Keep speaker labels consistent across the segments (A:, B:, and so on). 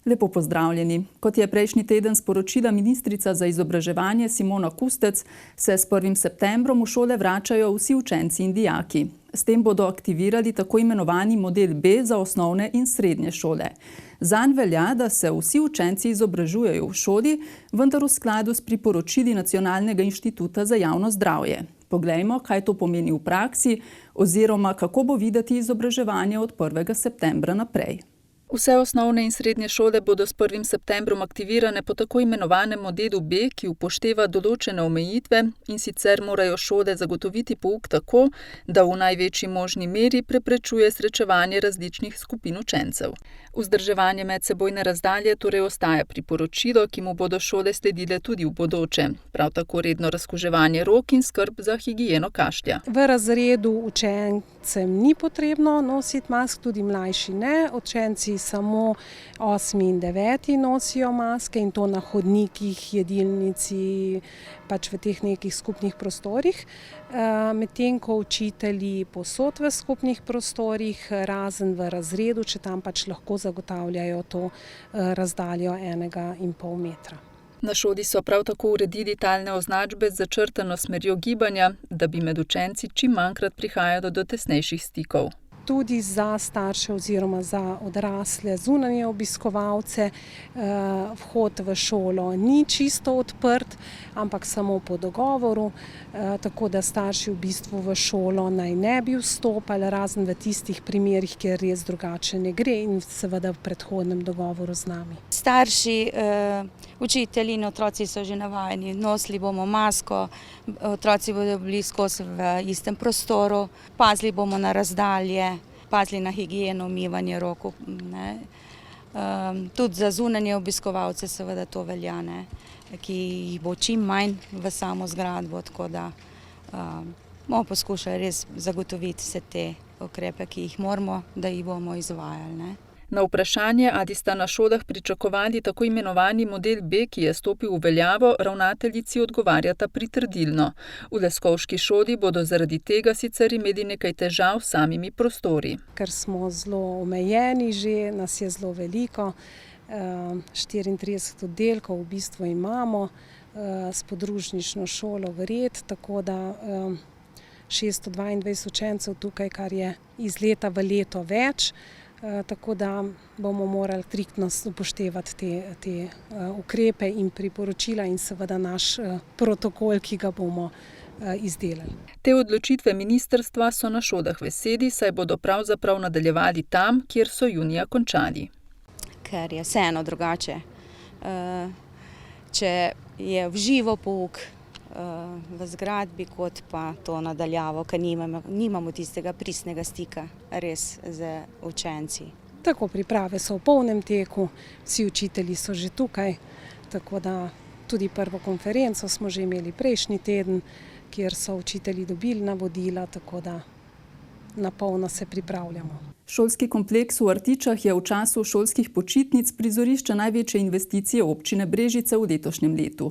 A: Lepo pozdravljeni. Kot je prejšnji teden sporočila ministrica za izobraževanje Simona Kustec, se s 1. septembrom v šole vračajo vsi učenci in dijaki. S tem bodo aktivirali tako imenovani model B za osnovne in srednje šole. Zanj velja, da se vsi učenci izobražujejo v šoli, vendar v skladu s priporočili Nacionalnega inštituta za javno zdravje. Poglejmo, kaj to pomeni v praksi oziroma kako bo videti izobraževanje od 1. septembra naprej. Vse osnovne in srednje šole bodo s 1. septembrom aktivirane po tako imenovanem modelu B, ki upošteva določene omejitve, in sicer morajo šole zagotoviti pouk tako, da v največji možni meri preprečuje srečevanje različnih skupin učencev. Vzdrževanje medsebojne razdalje torej ostaja priporočilo, ki mu bodo šole sledile tudi v bodoče. Prav tako redno razkuževanje rok in skrb za higieno kašlja.
B: V razredu učencem ni potrebno nositi mask, tudi mlajši ne. Učenci samo 8. in 9. nosijo maske in to na hodnikih, jedilnici, pač v teh nekih skupnih prostorih. Medtem ko učitelji povsod v skupnih prostorih, razen v razredu, če tam pač lahko zagotavljajo to razdaljo 1,5 metra.
A: Na šoli so prav tako uredili talne označbe z začrtano smerjo gibanja, da bi med učenci čim manjkrat prihajalo do tesnejših stikov.
B: Tudi za starše oziroma za odrasle zunanje obiskovalce vhod v šolo ni čisto odprt, ampak samo po dogovoru, tako da starši v bistvu v šolo naj ne bi vstopali, razen v tistih primerih, kjer res drugače ne gre in seveda v predhodnem dogovoru z nami.
C: Starši, učitelji in otroci so že navajeni, nosili bomo masko, otroci bodo bili skozi v istem prostoru, pazili bomo na razdalje, pazili na higieno, umivanje rok, tudi za zunanje obiskovalce seveda to velja, ki jih bo čim manj v samo zgradbo, tako da bomo poskušali res zagotoviti vse te ukrepe, ki jih moramo, da jih bomo izvajali.
A: Na vprašanje, ali sta na šolah pričakovali tako imenovani model B, ki je stopil v veljavo, ravnateljici odgovarjata pritrdilno. V Leskovški šoli bodo zaradi tega sicer imeli nekaj težav s samimi prostori.
B: Ker smo zelo omejeni že, nas je zelo veliko, 34 oddelkov v bistvu imamo, s podružnično šolo Vred, tako da 622 učencev tukaj, kar je iz leta v leto več. Tako da bomo morali striktno upoštevati te ukrepe in priporočila in seveda naš protokol, ki ga bomo izdelali.
A: Te odločitve ministrstva so na šolah veseli, saj bodo pravzaprav nadaljevali tam, kjer so junija končali.
C: Ker je vseeno drugače. Če je v živo pouk v zgradbi, kot pa to nadaljavo, ker nimamo tistega pristnega stika res z učenci.
B: Tako, priprave so v polnem teku, vsi učitelji so že tukaj, tako da tudi prvo konferenco smo že imeli prejšnji teden, kjer so učitelji dobili navodila, tako da na polno se pripravljamo.
A: Šolski kompleks v Artičah je v času šolskih počitnic prizorišče največje investicije občine Brežice v letošnjem letu.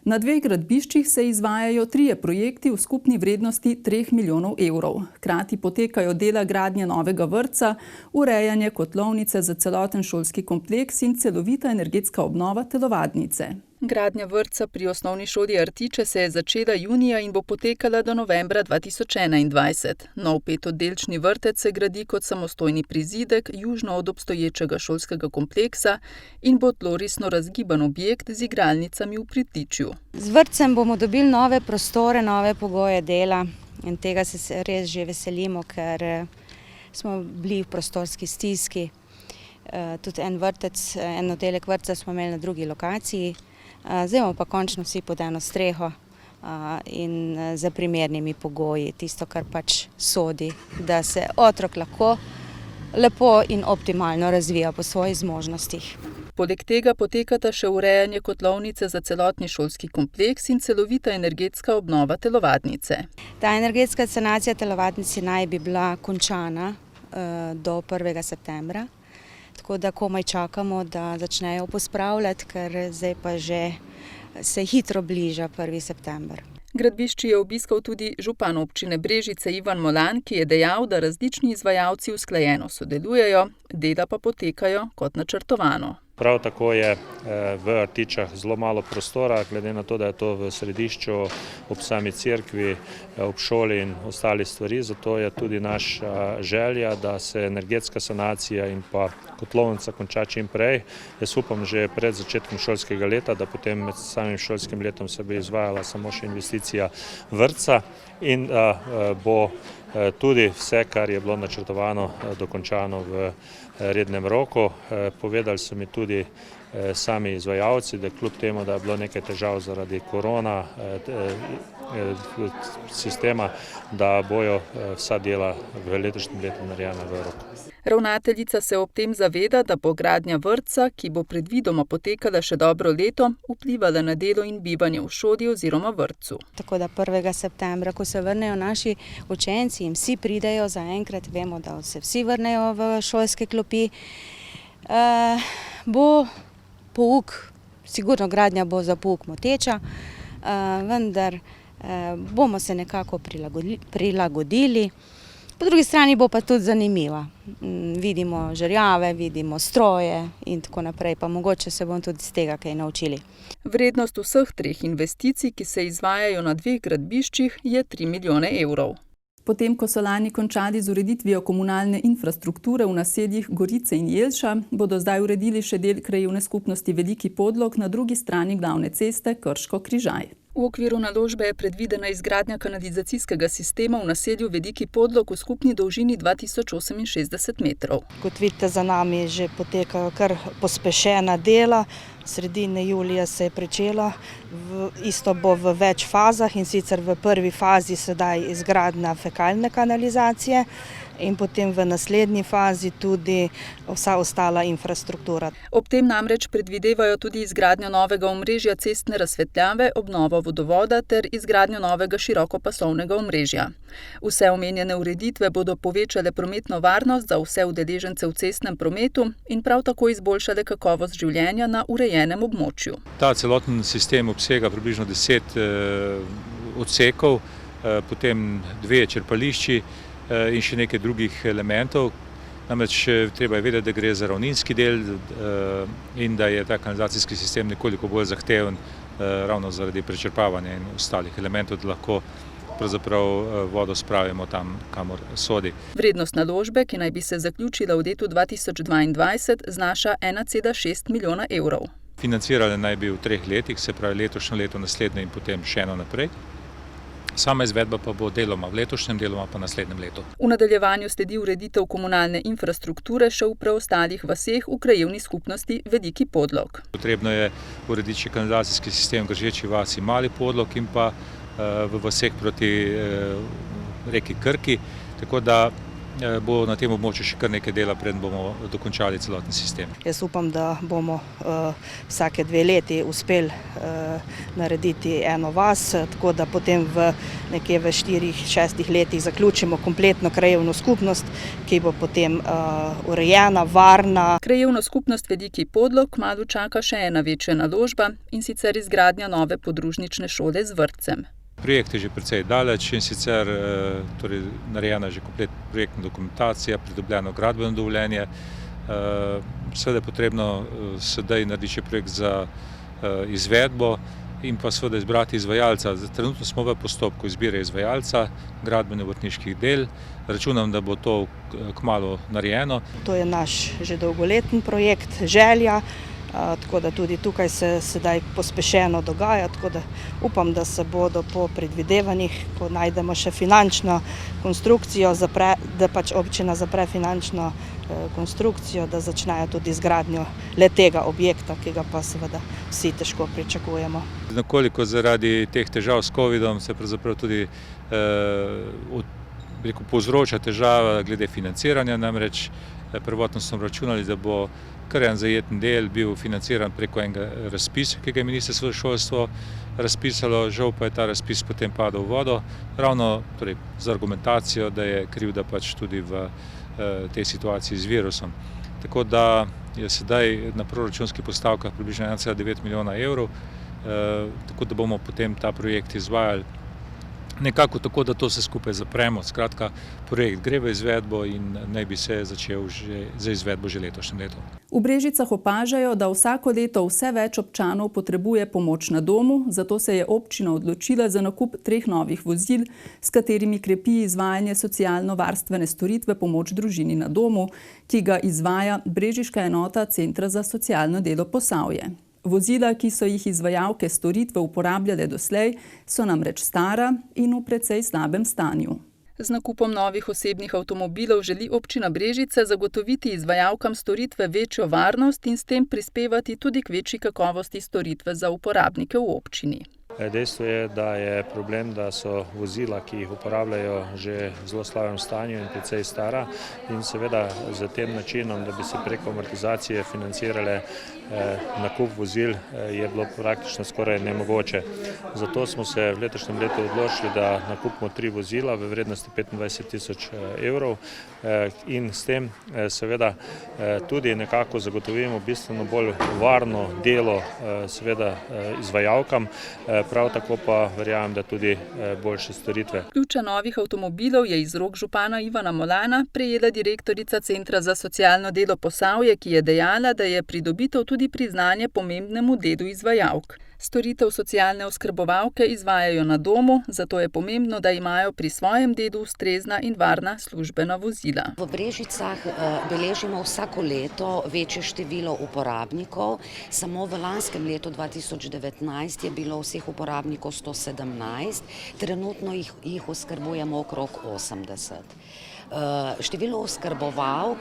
A: Na 2 gradbiščih se izvajajo 3 projekti v skupni vrednosti 3 milijonov evrov. Hkrati potekajo dela gradnje novega vrtca, urejanje kotlovnice za celoten šolski kompleks in celovita energetska obnova telovadnice. Gradnja vrtca pri osnovni šoli Artiče se je začela junija in bo potekala do novembra 2021. Nov 5-oddelčni vrtec se gradi kot samostojni prizidek južno od obstoječega šolskega kompleksa in bo tlorisno razgiban objekt z igralnicami v pritličju.
C: Z vrtcem bomo dobili nove prostore, nove pogoje dela in tega se res že veselimo, ker smo bili v prostorski stiski. Tudi en oddelek vrtca smo imeli na drugi lokaciji. Zdaj bomo pa končno vsi pod eno streho in za primernimi pogoji, tisto, kar pač sodi, da se otrok lahko lepo in optimalno razvija po svojih zmožnostih.
A: Poleg tega potekata še urejanje kotlovnice za celotni šolski kompleks in celovita energetska obnova telovadnice.
C: Ta energetska sanacija telovadnice naj bi bila končana do 1. septembra. Tako da komaj čakamo, da začnejo pospravljati, ker zdaj pa že se hitro bliža 1. september.
A: Gradbišči je obiskal tudi župan občine Brežice Ivan Molan, ki je dejal, da različni izvajalci usklajeno sodelujejo, dela pa potekajo kot načrtovano.
D: Prav tako je v Artičah zelo malo prostora, glede na to, da je to v središču ob sami cerkvi, ob šoli in ostali stvari. Zato je tudi naša želja, da se energetska sanacija in pa kotlovnica konča čim prej. Jaz upam že pred začetkom šolskega leta, da potem med samim šolskim letom se bi izvajala samo še investicija vrtca in bo tudi vse, kar je bilo načrtovano, dokončano v rednem roku. Povedali so mi tudi sami izvajalci, da kljub temu, da je bilo nekaj težav zaradi korona sistema, da bojo vsa dela v letošnjem letu narejena v roku.
A: Ravnateljica se ob tem zaveda, da bo gradnja vrtca, ki bo predvidoma potekala še dobro leto, vplivala na delo in bivanje v šoli oziroma vrtcu.
C: Tako da 1. septembra, ko se vrnejo naši učenci in vsi pridejo, zaenkrat vemo, da se vsi vrnejo v šolske klopi, bo pouk, sigurno gradnja bo za pouk moteča, vendar bomo se nekako prilagodili. Po drugi strani bo pa tudi zanimiva. Vidimo žerjave, vidimo stroje in tako naprej, pa mogoče se bomo tudi iz tega kaj naučili.
A: Vrednost vseh 3 investicij, ki se izvajajo na 2 gradbiščih, je 3 milijone evrov. Potem, ko so lani končali z ureditvijo komunalne infrastrukture v naseljih Gorice in Jelša, bodo zdaj uredili še del krajevne skupnosti Veliki Podlog na drugi strani glavne ceste Krško-Križaj. V okviru naložbe je predvidena izgradnja kanalizacijskega sistema v naselju Veliki Podlog v skupni dolžini 2068 metrov.
E: Kot vidite, za nami že potekajo kar pospešena dela. Sredine julija se je pričela, isto bo v več fazah, in sicer v prvi fazi sedaj izgradnja fekalne kanalizacije in potem v naslednji fazi tudi vsa ostala infrastruktura.
A: Ob tem namreč predvidevajo tudi izgradnjo novega omrežja cestne razsvetljave, obnovo vodovoda ter izgradnjo novega širokopasovnega omrežja. Vse omenjene ureditve bodo povečale prometno varnost za vse udeležence v cestnem prometu in prav tako izboljšale kakovost življenja na urejenem območju.
F: Ta celoten sistem obsega približno 10 odsekov, potem 2 črpališči in še nekaj drugih elementov. Namreč treba je vedeti, da gre za ravninski del in da je ta kanalizacijski sistem nekoliko bolj zahteven ravno zaradi prečrpavanja in ostalih elementov, da lahko pravzaprav vodo spravimo tam, kamor sodi.
A: Vrednost naložbe, ki naj bi se zaključila v letu 2022, znaša 1,6 milijona evrov.
F: Financirale naj bi v 3 letih, se pravi letošnje leto, naslednje in potem še eno naprej. Sama izvedba pa bo deloma v letošnjem, deloma pa naslednjem letu.
A: V nadaljevanju sledi ureditev komunalne infrastrukture še v preostalih vaseh v krajevni skupnosti Veliki Podlog.
F: Potrebno je urediti še kanalizacijski sistem v Gržeči vasi Mali Podlog in pa v vaseh proti reki Krki, tako da bo na tem območju še kar nekaj dela, preden bomo dokončali celoten sistem.
E: Jaz upam, da bomo vsake 2 leti uspeli narediti eno vas, tako da potem nekje v 4-6 letih zaključimo kompletno krajevno skupnost, ki bo potem urejena, varna.
A: Krajevno skupnost Veliki Podlog kmalu čaka še ena večja naložba, in sicer izgradnja nove podružnične šole z vrtcem.
F: Projekt je že precej daleč in sicer narejena že komplet projektna dokumentacija, pridobljeno gradbeno dovoljenje. Seveda je potrebno sedaj narediti še projekt za izvedbo in pa seveda izbrati izvajalca. Trenutno smo v postopku izbire izvajalca gradbeno-vrtniških del. Računam, da bo to kmalu narejeno.
E: To je naš že dolgoletni projekt, želja. Tako da tudi tukaj se sedaj pospešeno dogaja, tako da upam, da se bodo po predvidevanjih, ko najdemo še finančno konstrukcijo, da pač občina zapre finančno konstrukcijo, da začnejo tudi izgradnjo tega objekta, ki ga pa seveda vsi težko pričakujemo.
F: Nekoliko zaradi teh težav s covidom se pravzaprav tudi povzroča težava glede financiranja, namreč prvotno smo računali, da bo kar en zajeten del bil financiran preko enega razpisa, ki ga je Ministrstvo za šolstvo razpisalo, žal pa je ta razpis potem padel v vodo, ravno z argumentacijo, da je krivda pač tudi v tej situaciji z virusom. Tako da je sedaj na proračunskih postavkah približno 1,9 milijona evrov, tako da bomo potem ta projekt izvajali nekako tako, da to vse skupaj zapremo. Skratka, projekt gre v izvedbo in naj bi se začel za izvedbo že letošnjem letu.
A: V Brežicah opažajo, da vsako leto vse več občanov potrebuje pomoč na domu, zato se je občina odločila za nakup 3 novih vozil, s katerimi krepi izvajanje socialno-varstvene storitve pomoč družini na domu, ki ga izvaja brežiška enota Centra za socialno delo Posavje. Vozila, ki so jih izvajalke storitve uporabljale doslej, so namreč stara in v precej slabem stanju. Z nakupom novih osebnih avtomobilov želi občina Brežice zagotoviti izvajalkam storitve večjo varnost in s tem prispevati tudi k večji kakovosti storitve za uporabnike v občini.
D: Dejstvo je, da je problem, da so vozila, ki jih uporabljajo, že v zelo slabem stanju in precej stara in seveda z tem načinom, da bi se preko amortizacije financirale nakup vozil, je bilo praktično skoraj nemogoče. Zato smo se v letošnjem letu odločili, da nakupimo 3 vozila v vrednosti 25 000 evrov in s tem seveda tudi nekako zagotovimo bistveno bolj varno delo seveda izvajalkam, prav tako pa verjamem, da tudi boljše storitve.
A: Ključe novih avtomobilov je iz rok župana Ivana Molana prejela direktorica Centra za socialno delo Posavje, ki je dejala, da je pridobitev tudi priznanje pomembnemu delu izvajalk. Storitev socialne oskrbovalke izvajajo na domu, zato je pomembno, da imajo pri svojem delu ustrezna in varna službena vozila.
G: V Brežicah beležimo vsako leto večje število uporabnikov. Samo v lanskem letu 2019 je bilo vseh uporabnikov 117, trenutno jih oskrbujemo okrog 80. Število oskrbovalk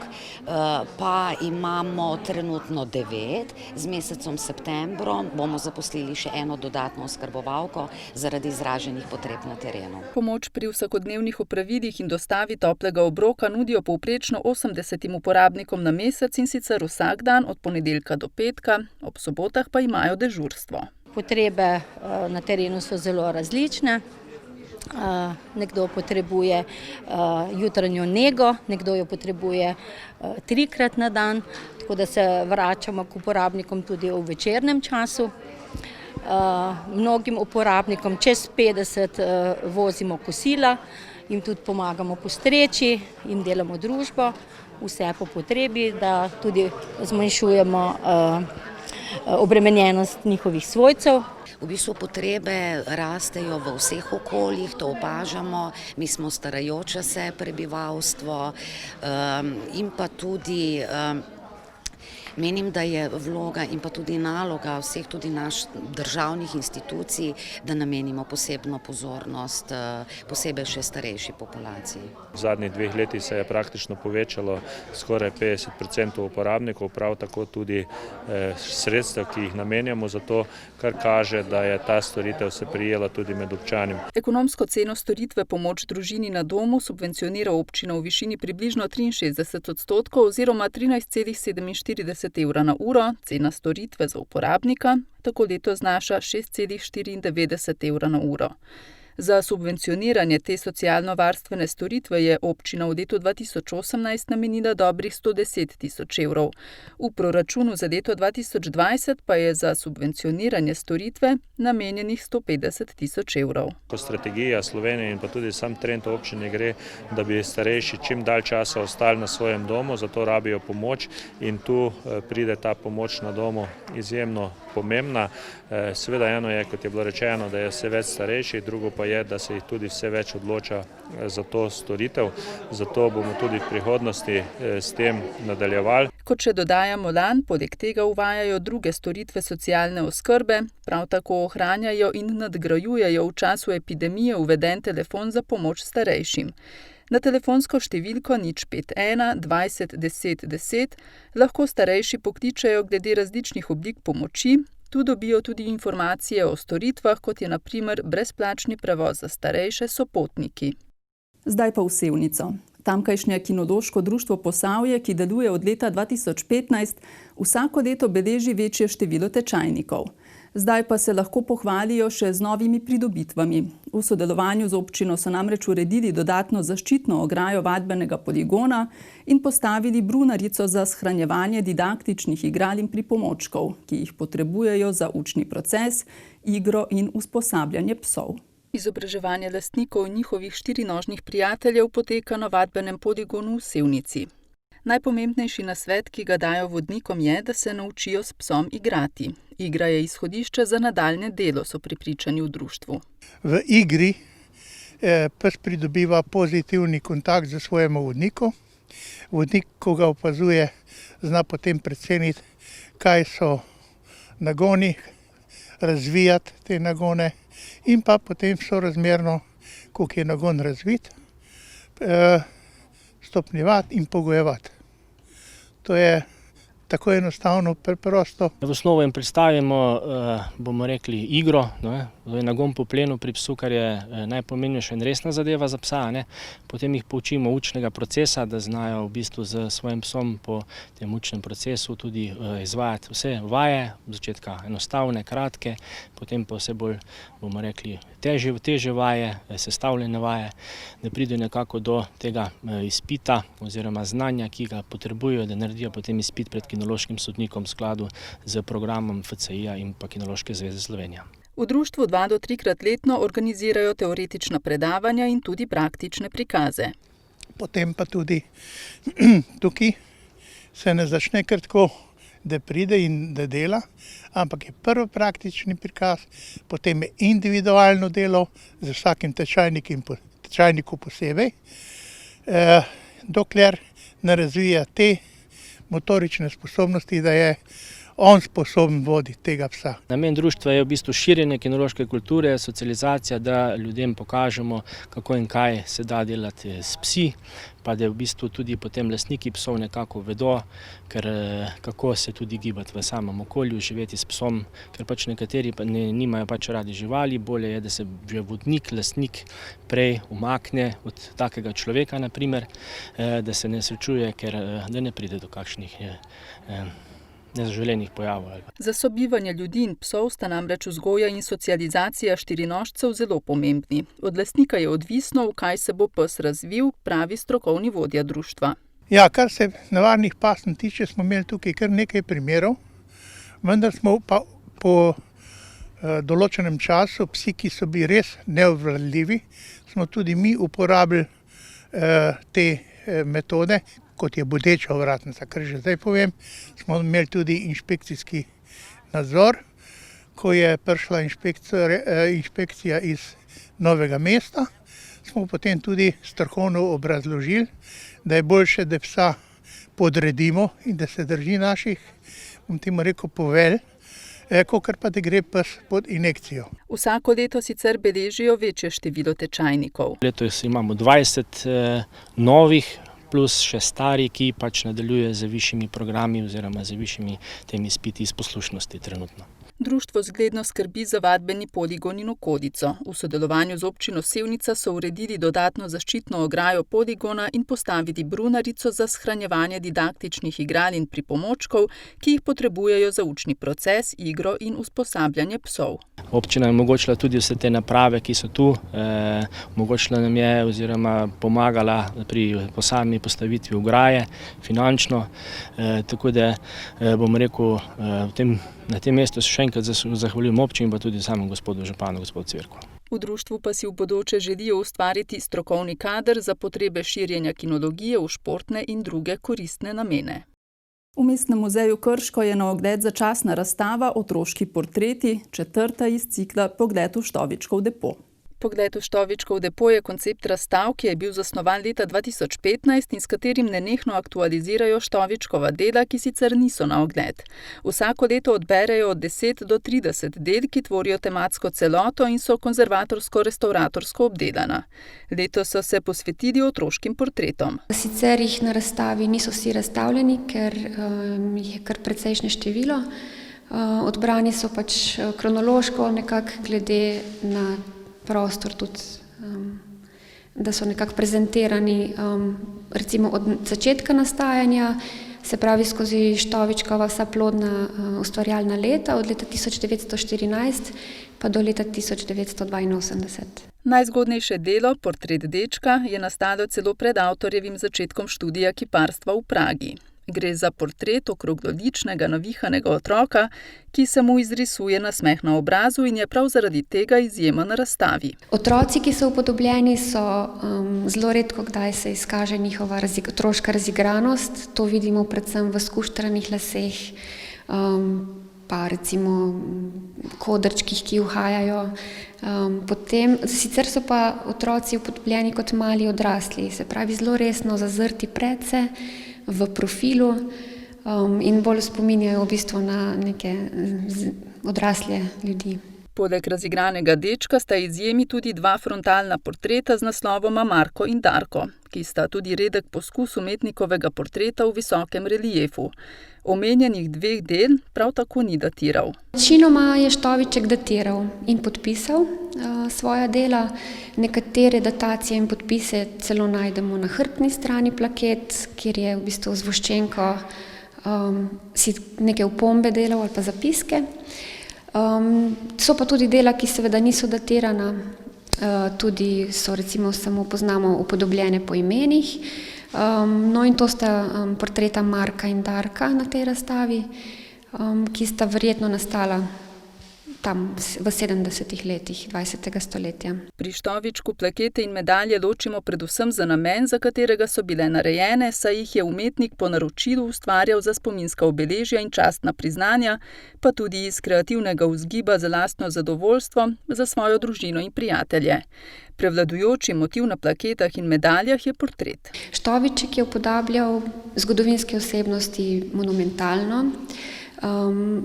G: pa imamo trenutno 9. Z mesecem septembrom bomo zaposlili še eno dodatno oskrbovalko zaradi izraženih potreb na terenu.
A: Pomoč pri vsakodnevnih opravilih in dostavi toplega obroka nudijo povprečno 80 uporabnikom na mesec in sicer vsak dan od ponedeljka do petka, ob sobotah pa imajo dežurstvo.
H: Potrebe na terenu so zelo različne. Nekdo potrebuje jutranjo nego, nekdo jo potrebuje 3-krat na dan, tako da se vračamo k uporabnikom tudi v večernem času. Mnogim uporabnikom čez 50 vozimo kosila, jim tudi pomagamo postreči, jim delamo družbo, vse po potrebi, da tudi zmanjšujemo obremenjenost njihovih svojcev.
G: V bistvu potrebe rastejo v vseh okoljih, to opažamo, mi smo starajoče se prebivalstvo in pa tudi menim, da je vloga in pa tudi naloga vseh tudi naših državnih institucij, da namenimo posebno pozornost posebej še starejši populaciji.
D: V zadnjih 2 letih se je praktično povečalo skoraj 50% uporabnikov, prav tako tudi sredstev, ki jih namenjamo za to, kar kaže, da je ta storitev se prijela tudi med občani.
A: Ekonomsko ceno storitve pomoč družini na domu subvencionira občina v višini približno 63% oziroma 13,47 evra na uro, cena storitve za uporabnika tako leto znaša 6,94 evra na uro. Za subvencioniranje te socialno-varstvene storitve je občina v letu 2018 namenila dobrih 110 000 evrov. V proračunu za leto 2020 pa je za subvencioniranje storitve namenjenih 150 000 evrov.
D: Strategija Slovenije in pa tudi sam trend občine gre, da bi starejši čim dalj časa ostali na svojem domu, zato rabijo pomoč in tu pride ta pomoč na domu izjemno pomembna. Seveda eno je, kot je bilo rečeno, da je vse več starejših, drugo pa je, da se jih tudi vse več odloča za to storitev. Zato bomo tudi v prihodnosti s tem nadaljevali.
A: Kot še dodaja Molan, poleg tega uvajajo druge storitve socialne oskrbe, prav tako ohranjajo in nadgrajujejo v času epidemije uveden telefon za pomoč starejšim. Na telefonsko številko 051 20 10 10 lahko starejši pokličejo glede različnih oblik pomoči. Tu dobijo tudi informacije o storitvah, kot je na primer brezplačni prevoz za starejše sopotniki. Zdaj pa v Sevnico. Tamkajšnje Kinološko društvo Posavje, ki deluje od leta 2015, vsako leto beleži večje število tečajnikov. Zdaj pa se lahko pohvalijo še z novimi pridobitvami. V sodelovanju z občino so namreč uredili dodatno zaščitno ograjo vadbenega poligona in postavili brunarico za shranjevanje didaktičnih igral in pripomočkov, ki jih potrebujejo za učni proces, igro in usposabljanje psov. Izobraževanje lastnikov in njihovih štirinožnih prijateljev poteka na vadbenem poligonu v Sevnici. Najpomembnejši nasvet, ki ga dajo vodnikom, je, da se naučijo s psom igrati. Igra je izhodišče za nadaljnje delo, so prepričani v društvu.
I: V igri pes pridobiva pozitivni kontakt z svojim vodnikom. Vodnik, ko ga opazuje, zna potem preceniti, kaj so nagoni, razvijati te nagone in pa potem sorazmerno, koliko je nagon razvit, stopnjevati in pogojevati. To je tako enostavno, preprosto.
J: V osnovi jim predstavimo, bomo rekli, igro, nagon po plenu pri psu, kar je najpomembnejša in resna zadeva za psa. Potem jih poučimo učnega procesa, da znajo v bistvu z svojim psom po tem učnem procesu tudi izvajati vse vaje, v začetka enostavne, kratke, potem pa vse bolj, bomo rekli, težje vaje, sestavljene vaje, da pride nekako do tega izpita oziroma znanja, ki ga potrebujejo, da naredijo potem izpit pred kinološkim sodnikom v skladu z programom FCI-ja in pa Kinološke zveze Slovenije.
A: V društvu 2 do 3-krat letno organizirajo teoretična predavanja in tudi praktične prikaze.
I: Potem pa tudi tukaj se ne začne kar tako, da pride in da dela, ampak je prvi praktični prikaz, potem je individualno delo z vsakim tečajniku posebej, dokler ne razvija te motorične sposobnosti, da je on sposoben voditi tega psa.
J: Namen društva je v bistvu širjenje kinološke kulture, socializacija, da ljudem pokažemo, kako in kaj se da delati s psi, pa da v bistvu tudi potem lastniki psov nekako vedo, kako se tudi gibati v samem okolju, živeti s psom, ker pač nekateri nimajo pač radi živali, bolje je, da se že vodnik, lastnik prej umakne od takega človeka, na primer, da se ne srečuje, da ne pride do kakšnih nezaželenih pojavov.
A: Za sobivanje ljudi in psov sta namreč vzgoja in socializacija štirinožcev zelo pomembni. Od lastnika je odvisno, v kaj se bo pes razvil, pravi strokovni vodja društva.
I: Ja, kar se navadnih pasem tiče, smo imeli tukaj kar nekaj primerov, vendar smo pa po določenem času, psi, ki so bili res neobvladljivi, smo tudi mi uporabili te metode, kot je bodeča ovratnica, kar že zdaj povem. Smo imeli tudi inšpekcijski nadzor, ko je prišla inšpekcija iz Novega mesta, smo potem tudi strokovno obrazložili, da je boljše, da psa podredimo in da se drži naših, bom temu rekel, povelj, kakor pa da gre pes pod injekcijo.
A: Vsako leto sicer beležijo večje število tečajnikov.
J: Letos imamo 20 novih, plus še stari, ki pač nadaljuje z višjimi programi oziroma z višjimi temi izpiti iz poslušnosti trenutno.
A: Društvo zgledno skrbi za vadbeni poligon in okolico. V sodelovanju z občino Sevnica so uredili dodatno zaščitno ograjo poligona in postavili brunarico za shranjevanje didaktičnih igral in pripomočkov, ki jih potrebujejo za učni proces, igro in usposabljanje psov.
J: Občina je omogočila tudi vse te naprave, ki so tu, omogočila nam je oziroma pomagala pri sami postavitvi ograje finančno, tako da bom rekel, na tem mestu se še enkrat zahvaljujem občini, pa tudi samemu gospodu županu, gospodu Cvirku.
A: V društvu pa si v bodoče želijo ustvariti strokovni kader za potrebe širjenja kinologije v športne in druge koristne namene. V Mestnem muzeju Krško je na ogled začasna razstava Otroški portreti, 4. iz cikla Pogled v Štovičkov depo. Pogled v Štovičkov depo je koncept razstav, ki je bil zasnovan leta 2015 in s katerim nenehno aktualizirajo Štovičkova dela, ki sicer niso na ogled. Vsako leto odberejo od 10 do 30 del, ki tvorijo tematsko celoto in so konzervatorsko-restauratorsko obdelana. Letos so se posvetili otroškim portretom.
K: Sicer jih na razstavi niso vsi razstavljeni, ker jih je kar precejšnje število. Odbrani so pač kronološko, nekako glede na prostor tudi, da so nekako prezentirani recimo od začetka nastajanja, se pravi skozi Štovičkova vsa plodna ustvarjalna leta, od leta 1914 pa do leta 1982.
A: Najzgodnejše delo, Portret dečka, je nastalo celo pred avtorjevim začetkom študija kiparstva v Pragi. Gre za portret okrogloličnega, navihanega otroka, ki se mu izrisuje nasmeh na obrazu in je prav zaradi tega izjemen na razstavi.
K: Otroci, ki so upodobljeni, so zelo redko kdaj se izkaže njihova otroška razigranost. To vidimo predvsem v skuštranih laseh, pa recimo kodrčkih, ki uhajajo. Sicer so pa otroci upodobljeni kot mali odrasli, se pravi zelo resno zazrti predse v profilu in bolj spominjajo v bistvu na neke odrasle ljudi.
A: Poleg razigranega dečka sta izjemi tudi dva frontalna portreta z naslovoma Marko in Darko, ki sta tudi redek poskus umetnikovega portreta v visokem reliefu. Omenjenih dveh del prav tako ni datiral.
K: Večinoma je Štoviček datiral in podpisal svoja dela. Nekatere datacije in podpise celo najdemo na hrbtni strani plaket, kjer je v bistvu z voščenko si neke opombe delal ali pa zapiske. So pa tudi dela, ki seveda niso datirana, tudi so recimo samo poznamo upodobljene po imenih. No in to sta portreta Marka in Darka na tej razstavi, ki sta verjetno nastala tam v 70. letih 20. stoletja.
A: Pri Štovičku plakete in medalje ločimo predvsem za namen, za katerega so bile narejene, saj jih je umetnik po naročilu ustvarjal za spominska obeležja in častna priznanja, pa tudi iz kreativnega vzgiba za lastno zadovoljstvo, za svojo družino in prijatelje. Prevladujoči motiv na plaketah in medaljah je portret.
K: Štoviček je upodabljal zgodovinske osebnosti monumentalno,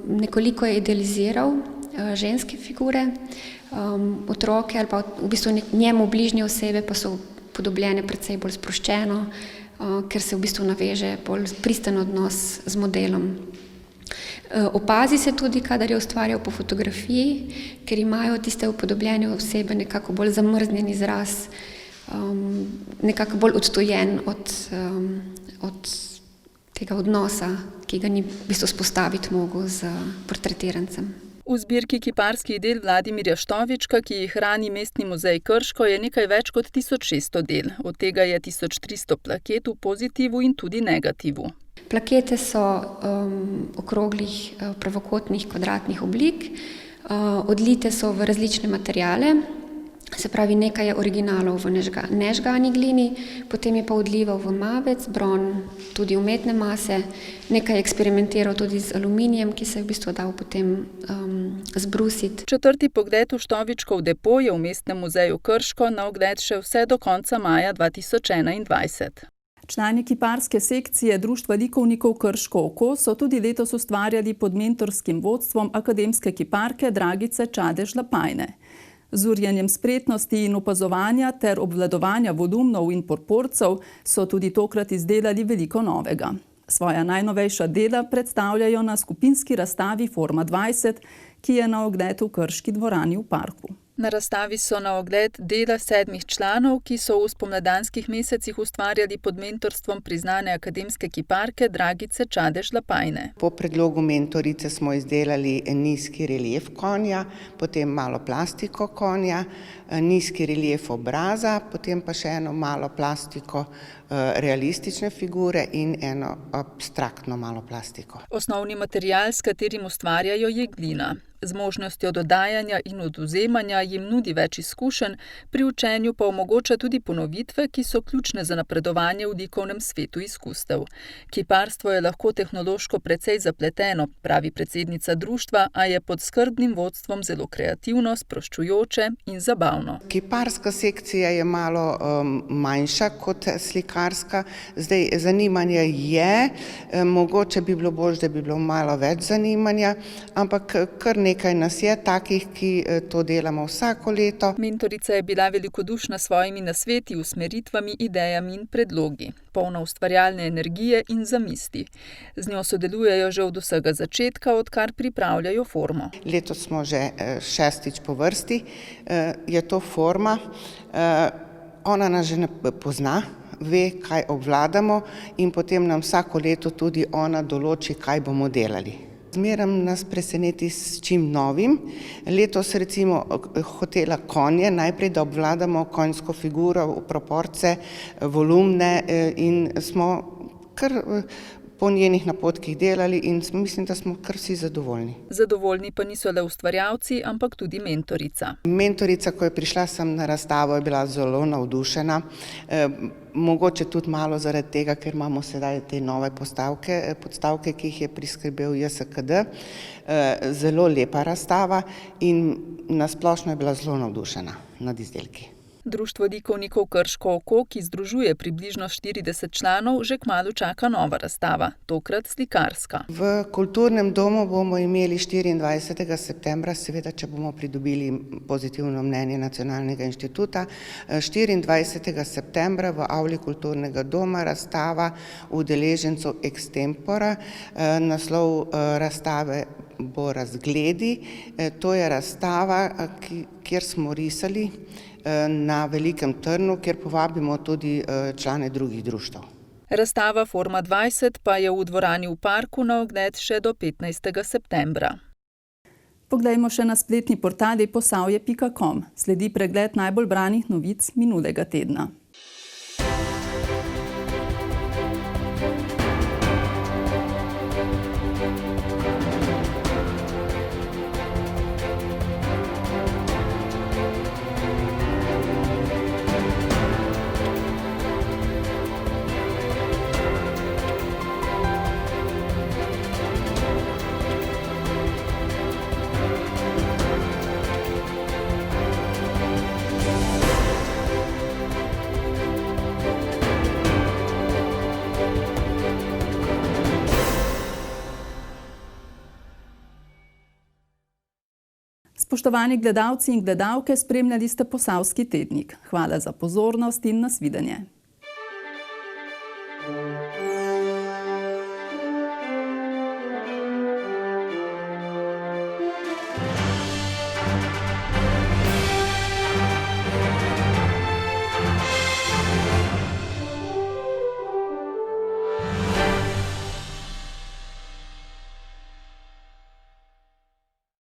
K: nekoliko je idealiziral ženske figure, otroke ali pa v bistvu njemu bližnje osebe pa so podobljene precej bolj sproščeno, ker se v bistvu naveže bolj pristen odnos z modelom. Opazi se tudi, kadar je ustvarjal po fotografiji, ker imajo tiste upodobljene osebe nekako bolj zamrznjen izraz, nekako bolj odtujen od tega odnosa, ki ga ni v bistvu spostaviti mogel z portretirancem.
A: V zbirki kiparskih del Vladimirja Štovička, ki jih hrani Mestni muzej Krško, je nekaj več kot 1600 del, od tega je 1300 plaket v pozitivu in tudi negativu.
K: Plakete so okroglih, pravokotnih, kvadratnih oblik, odlite so v različne materiale, se pravi nekaj je originalov v nežgani glini, potem je pa odlival v mavec, bron, tudi umetne mase, nekaj je eksperimentiral tudi z aluminijem, ki se je v bistvu dal potem zbrusiti.
A: Četrti pogled v Štovičkov depo je v Mestnem muzeju Krško na ogled še vse do konca maja 2021. Člani kiparske sekcije Društva likovnikov Krško oko so tudi letos ustvarjali pod mentorskim vodstvom akademske kiparke Dragice Čadež-Lapajne. Z urjenjem spretnosti in opazovanja ter obvladovanja volumnov in proporcev so tudi tokrat izdelali veliko novega. Svoja najnovejša dela predstavljajo na skupinski razstavi Forma 20, ki je na ogled v Krški dvorani v parku. Na razstavi so na ogled dela 7 članov, ki so v spomladanskih mesecih ustvarjali pod mentorstvom priznane akademske kiparke Dragice Čadež-Lapajne.
L: Po predlogu mentorice smo izdelali nizki relief konja, potem malo plastiko konja, nizki relief obraza, potem pa še eno malo plastiko realistične figure in eno abstraktno malo plastiko.
A: Osnovni material, s katerim ustvarjajo, je glina. Z možnostjo dodajanja in odvzemanja jim nudi več izkušenj, pri učenju pa omogoča tudi ponovitve, ki so ključne za napredovanje v likovnem svetu izkustev. Kiparstvo je lahko tehnološko precej zapleteno, pravi predsednica društva, a je pod skrbnim vodstvom zelo kreativno, sproščujoče in zabavno.
L: Kiparska sekcija je malo manjša kot slikarska, zdaj zanimanje je, mogoče bi bilo bolj, da bi bilo malo več zanimanja, ampak kar nekaj nas je takih, ki to delamo vsako leto.
A: Mentorica je bila velikodušna s svojimi nasveti, usmeritvami, idejami in predlogi, polna ustvarjalne energije in zamisli. Z njo sodelujejo že od vsega začetka, odkar pripravljajo Formo.
L: Letos smo že 6. po vrsti, je to Forma. Ona nas že pozna, ve, kaj obvladamo in potem nam vsako leto tudi ona določi, kaj bomo delali. Zmeram nas preseneti s čim novim. Letos recimo hotela konje, najprej da obvladamo konjsko figuro, proporce, volumne in smo kar po njenih napotkih delali in mislim, da smo kar vsi zadovoljni.
A: Zadovoljni pa niso le ustvarjalci, ampak tudi mentorica.
L: Mentorica, ko je prišla sem na razstavo, je bila zelo navdušena. Mogoče tudi malo zaradi tega, ker imamo sedaj te nove podstavke, ki jih je priskrbel JSKD. Zelo lepa razstava in nasplošno je bila zelo navdušena nad izdelki.
A: Društvo likovnikov Krško oko, ki združuje približno 40 članov, že kmalu čaka nova razstava, tokrat slikarska.
L: V kulturnem domu bomo imeli 24. septembra, seveda, če bomo pridobili pozitivno mnenje Nacionalnega inštituta, 24. septembra v avli kulturnega doma razstava udeležencev Extempora. Naslov razstave bo Razgledi. To je razstava, kjer smo risali na Velikem Trnu, kjer povabimo tudi člane drugih društev.
A: Razstava Forma 20 pa je v dvorani v parku na ogled še do 15. septembra. Poglejmo še na spletni portal posavje.com. Sledi pregled najbolj branih novic minulega tedna. Spoštovani gledalci in gledalke, spremljali ste Posavski tednik. Hvala za pozornost in nasvidenje.